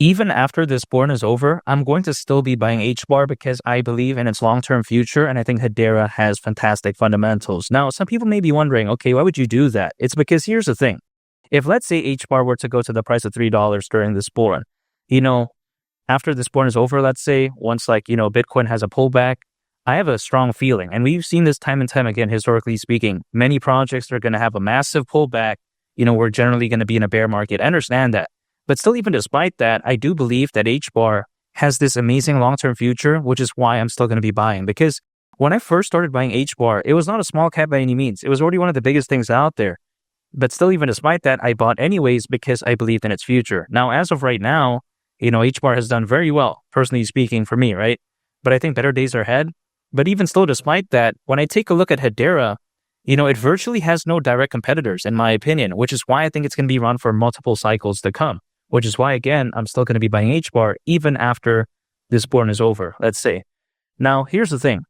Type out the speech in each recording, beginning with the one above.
even after this born is over, I'm going to still be buying HBAR because I believe in its long-term future, and I think Hedera has fantastic fundamentals. Now, some people may be wondering, okay, why would you do that? It's because here's the thing. If let's say HBAR were to go to the price of $3 during this bull run, after this bull run is over, let's say, once Bitcoin has a pullback, I have a strong feeling, and we've seen this time and time again, historically speaking, many projects are going to have a massive pullback. We're generally going to be in a bear market. I understand that. But still, even despite that, I do believe that HBAR has this amazing long-term future, which is why I'm still going to be buying. Because when I first started buying HBAR, it was not a small cap by any means. It was already one of the biggest things out there. But still, even despite that, I bought anyways because I believed in its future. Now, as of right now, HBAR has done very well, personally speaking, for me, right? But I think better days are ahead. But even still, despite that, when I take a look at Hedera, it virtually has no direct competitors, in my opinion, which is why I think it's going to be run for multiple cycles to come. Which is why, again, I'm still going to be buying HBAR even after this bull run is over, let's say. Now, here's the thing.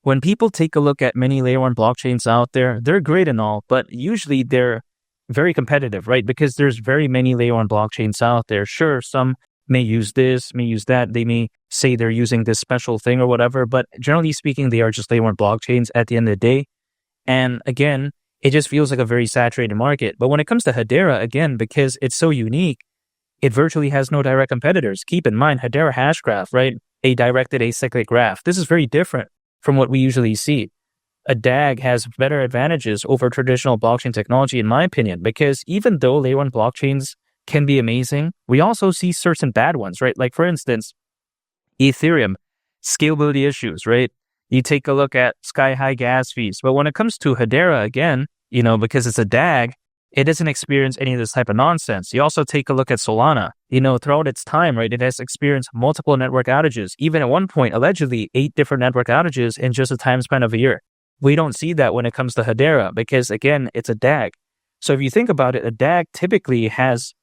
When people take a look at many layer 1 blockchains out there, they're great and all, but usually they're very competitive, right? Because there's very many layer 1 blockchains out there. Sure, some may use this, may use that. They may say they're using this special thing or whatever, but generally speaking, they are just layer 1 blockchains at the end of the day. And again, it just feels like a very saturated market. But when it comes to Hedera, again, because it's so unique, it virtually has no direct competitors. Keep in mind, Hedera Hashgraph, right? A directed acyclic graph. This is very different from what we usually see. A DAG has better advantages over traditional blockchain technology, in my opinion, because even though layer 1 blockchains can be amazing, we also see certain bad ones, right? Like, for instance, Ethereum, scalability issues, right? You take a look at sky-high gas fees. But when it comes to Hedera, again, because it's a DAG, it doesn't experience any of this type of nonsense. You also take a look at Solana. Throughout its time, right, it has experienced multiple network outages. Even at one point, allegedly, 8 different network outages in just a time span of a year. We don't see that when it comes to Hedera because, again, it's a DAG. So if you think about it, a DAG typically has,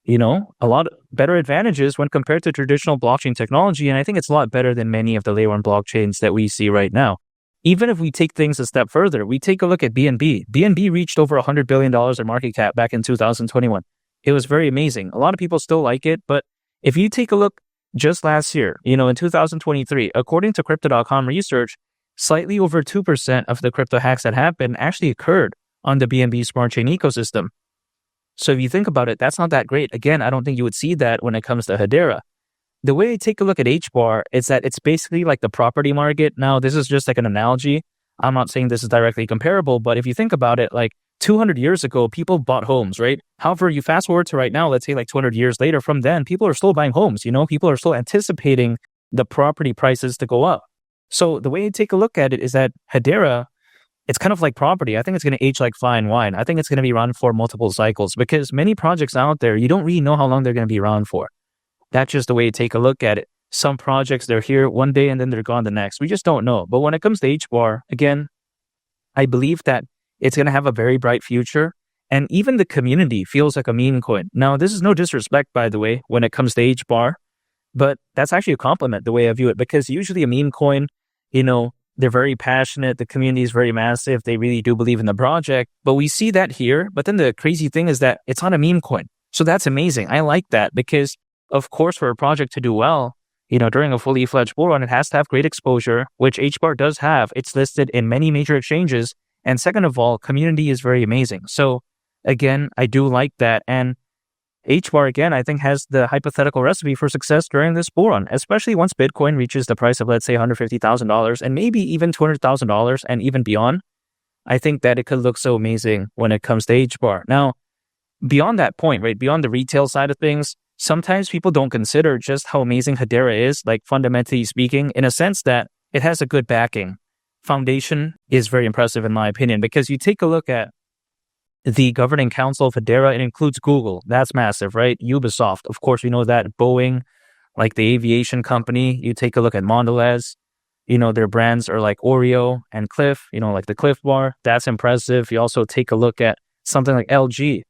a lot better advantages when compared to traditional blockchain technology. And I think it's a lot better than many of the layer 1 blockchains that we see right now. Even if we take things a step further, we take a look at BNB. BNB reached over $100 billion in market cap back in 2021. It was very amazing. A lot of people still like it, but if you take a look just last year, in 2023, according to Crypto.com research, slightly over 2% of the crypto hacks that happened actually occurred on the BNB smart chain ecosystem. So if you think about it, that's not that great. Again, I don't think you would see that when it comes to Hedera. The way I take a look at HBAR is that it's basically like the property market. Now, this is just like an analogy. I'm not saying this is directly comparable, but if you think about it, like 200 years ago, people bought homes, right? However, you fast forward to right now, let's say like 200 years later from then, people are still buying homes, people are still anticipating the property prices to go up. So the way I take a look at it is that Hedera, it's kind of like property. I think it's going to age like fine wine. I think it's going to be around for multiple cycles because many projects out there, you don't really know how long they're going to be around for. That's just the way you take a look at it. Some projects, they're here one day and then they're gone the next. We just don't know. But when it comes to HBAR, again, I believe that it's going to have a very bright future. And even the community feels like a meme coin. Now, this is no disrespect, by the way, when it comes to HBAR, but that's actually a compliment the way I view it, because usually a meme coin, they're very passionate. The community is very massive. They really do believe in the project. But we see that here. But then the crazy thing is that it's not a meme coin. So that's amazing. I like that because, of course, for a project to do well, during a fully fledged bull run, it has to have great exposure, which HBAR does have. It's listed in many major exchanges. And second of all, community is very amazing. So again, I do like that. And HBAR, again, I think has the hypothetical recipe for success during this bull run, especially once Bitcoin reaches the price of, let's say, $150,000 and maybe even $200,000 and even beyond. I think that it could look so amazing when it comes to HBAR. Now, beyond that point, right, beyond the retail side of things, sometimes people don't consider just how amazing Hedera is, like fundamentally speaking, in a sense that it has a good backing. Foundation is very impressive in my opinion, because you take a look at the governing council of Hedera, it includes Google. That's massive, right? Ubisoft, of course, we know that. Boeing, like the aviation company. You take a look at Mondelez, their brands are like Oreo and Cliff, like the Cliff Bar. That's impressive. You also take a look at something like LG,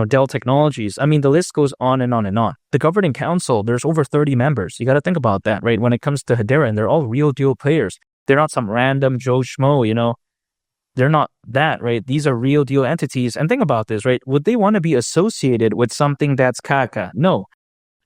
Dell Technologies. I mean, the list goes on and on and on. The governing council, there's over 30 members. You got to think about that, right? When it comes to Hedera, and they're all real deal players. They're not some random Joe Schmo, They're not that, right? These are real deal entities. And think about this, right? Would they want to be associated with something that's caca? No.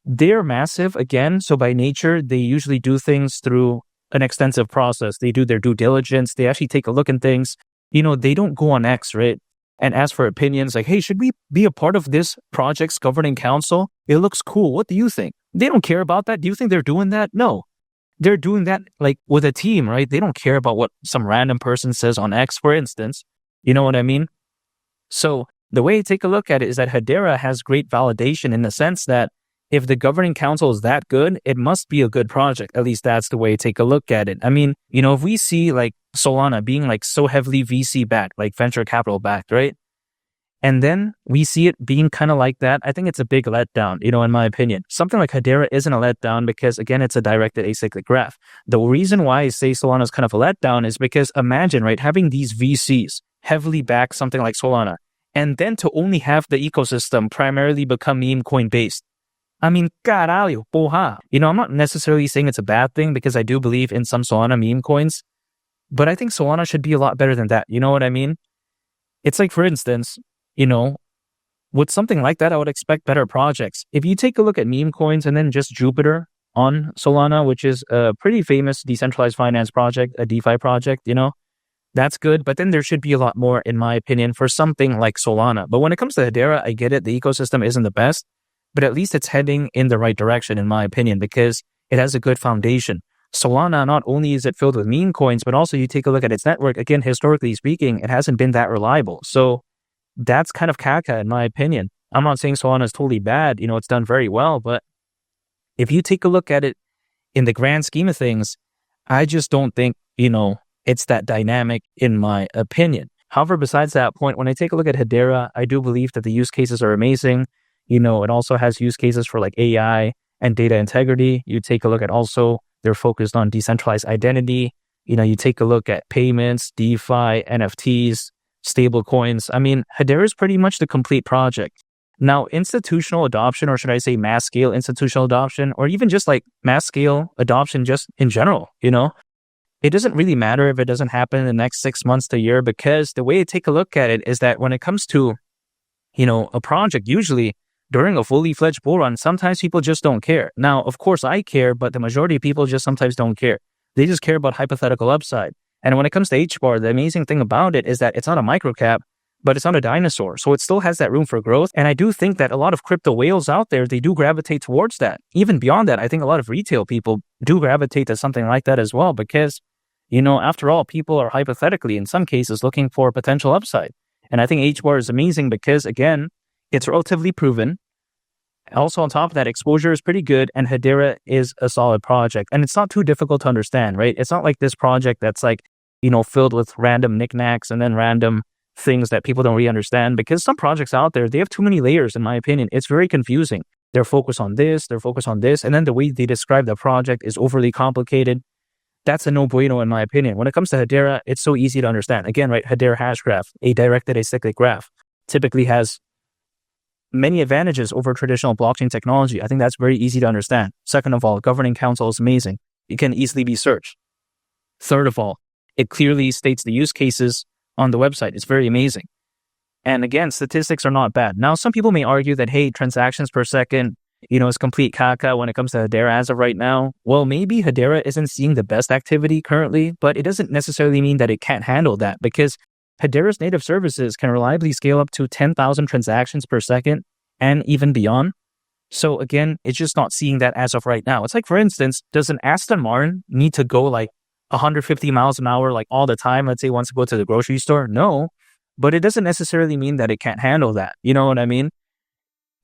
they're massive again. So by nature, they usually do things through an extensive process. They do their due diligence. They actually take a look at things. They don't go on X, right? And ask for opinions like, hey, should we be a part of this project's governing council? It looks cool. What do you think? They don't care about that. Do you think they're doing that? No. They're doing that like with a team, right? They don't care about what some random person says on X, for instance. You know what I mean? So the way to take a look at it is that Hedera has great validation in the sense that if the governing council is that good, it must be a good project. At least that's the way to take a look at it. I mean, if we see like Solana being like so heavily VC backed, like venture capital backed, right? And then we see it being kind of like that. I think it's a big letdown, in my opinion. Something like Hedera isn't a letdown because, again, it's a directed acyclic graph. The reason why I say Solana is kind of a letdown is because imagine, right, having these VCs heavily back something like Solana, and then to only have the ecosystem primarily become meme coin based. I mean, caralho, porra. I'm not necessarily saying it's a bad thing because I do believe in some Solana meme coins, but I think Solana should be a lot better than that. You know what I mean? It's like, for instance, with something like that, I would expect better projects. If you take a look at meme coins and then just Jupiter on Solana, which is a pretty famous decentralized finance project, a DeFi project, that's good. But then there should be a lot more, in my opinion, for something like Solana. But when it comes to Hedera, I get it. The ecosystem isn't the best, but at least it's heading in the right direction, in my opinion, because it has a good foundation. Solana, not only is it filled with meme coins, but also you take a look at its network. Again, historically speaking, it hasn't been that reliable. So that's kind of caca, in my opinion. I'm not saying Solana is totally bad. It's done very well. But if you take a look at it in the grand scheme of things, I just don't think, it's that dynamic, in my opinion. However, besides that point, when I take a look at Hedera, I do believe that the use cases are amazing. It also has use cases for like AI and data integrity. You take a look at also, they're focused on decentralized identity. You take a look at payments, DeFi, NFTs, stable coins. I mean, Hedera is pretty much the complete project. Now, institutional adoption, or should I say mass scale institutional adoption, or even just like mass scale adoption just in general, it doesn't really matter if it doesn't happen in the next 6 months to a year, because the way to take a look at it is that when it comes to, a project, usually during a fully fledged bull run, sometimes people just don't care. Now, of course, I care, but the majority of people just sometimes don't care. They just care about hypothetical upside. And when it comes to HBAR, the amazing thing about it is that it's not a microcap, but it's not a dinosaur. So it still has that room for growth. And I do think that a lot of crypto whales out there, they do gravitate towards that. Even beyond that, I think a lot of retail people do gravitate to something like that as well, because, after all, people are hypothetically, in some cases, looking for potential upside. And I think HBAR is amazing because, again, it's relatively proven. Also, on top of that, exposure is pretty good, and Hedera is a solid project. And it's not too difficult to understand, right? It's not like this project that's like, filled with random knickknacks and then random things that people don't really understand, because some projects out there, they have too many layers, in my opinion. It's very confusing. They're focused on this, and then the way they describe the project is overly complicated. That's a no-bueno, in my opinion. When it comes to Hedera, it's so easy to understand. Again, right, Hedera hash graph, a directed acyclic graph, typically has many advantages over traditional blockchain technology. I think that's very easy to understand. Second of all, governing council is amazing. It can easily be searched. Third of all, it clearly states the use cases on the website. It's very amazing. And again, statistics are not bad. Now, some people may argue that, hey, transactions per second, is complete caca when it comes to Hedera as of right now. Well, maybe Hedera isn't seeing the best activity currently, but it doesn't necessarily mean that it can't handle that, because Hedera's native services can reliably scale up to 10,000 transactions per second and even beyond. So again, it's just not seeing that as of right now. It's like, for instance, does an Aston Martin need to go like 150 miles an hour like all the time? Let's say wants to go to the grocery store? No, but it doesn't necessarily mean that it can't handle that. You know what I mean?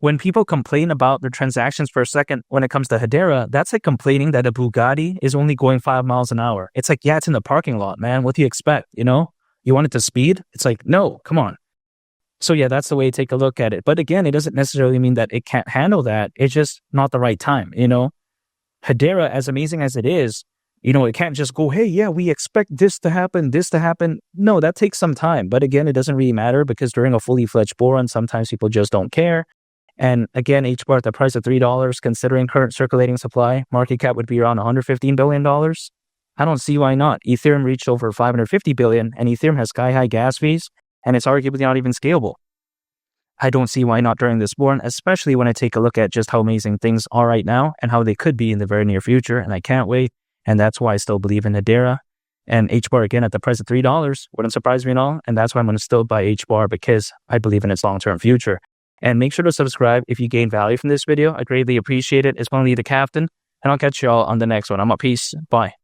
When people complain about the transactions per second when it comes to Hedera, that's like complaining that a Bugatti is only going 5 miles an hour. It's like, yeah, it's in the parking lot, man. What do you expect? You want it to speed? It's like, no, come on. So yeah, that's the way to take a look at it. But again, it doesn't necessarily mean that it can't handle that. It's just not the right time, Hedera, as amazing as it is, it can't just go, hey, yeah, we expect this to happen. No, that takes some time. But again, it doesn't really matter, because during a fully fledged bull run, sometimes people just don't care. And again, HBAR at the price of $3, considering current circulating supply, market cap would be around $115 billion. I don't see why not. Ethereum reached over $550 billion, and Ethereum has sky-high gas fees, and it's arguably not even scalable. I don't see why not during this bull, especially when I take a look at just how amazing things are right now and how they could be in the very near future. And I can't wait. And that's why I still believe in Hedera. And HBAR again at the price of $3 wouldn't surprise me at all. And that's why I'm going to still buy HBAR, because I believe in its long-term future. And make sure to subscribe if you gain value from this video. I greatly appreciate it. It's only the captain. And I'll catch y'all on the next one. I'm out. Peace. Bye.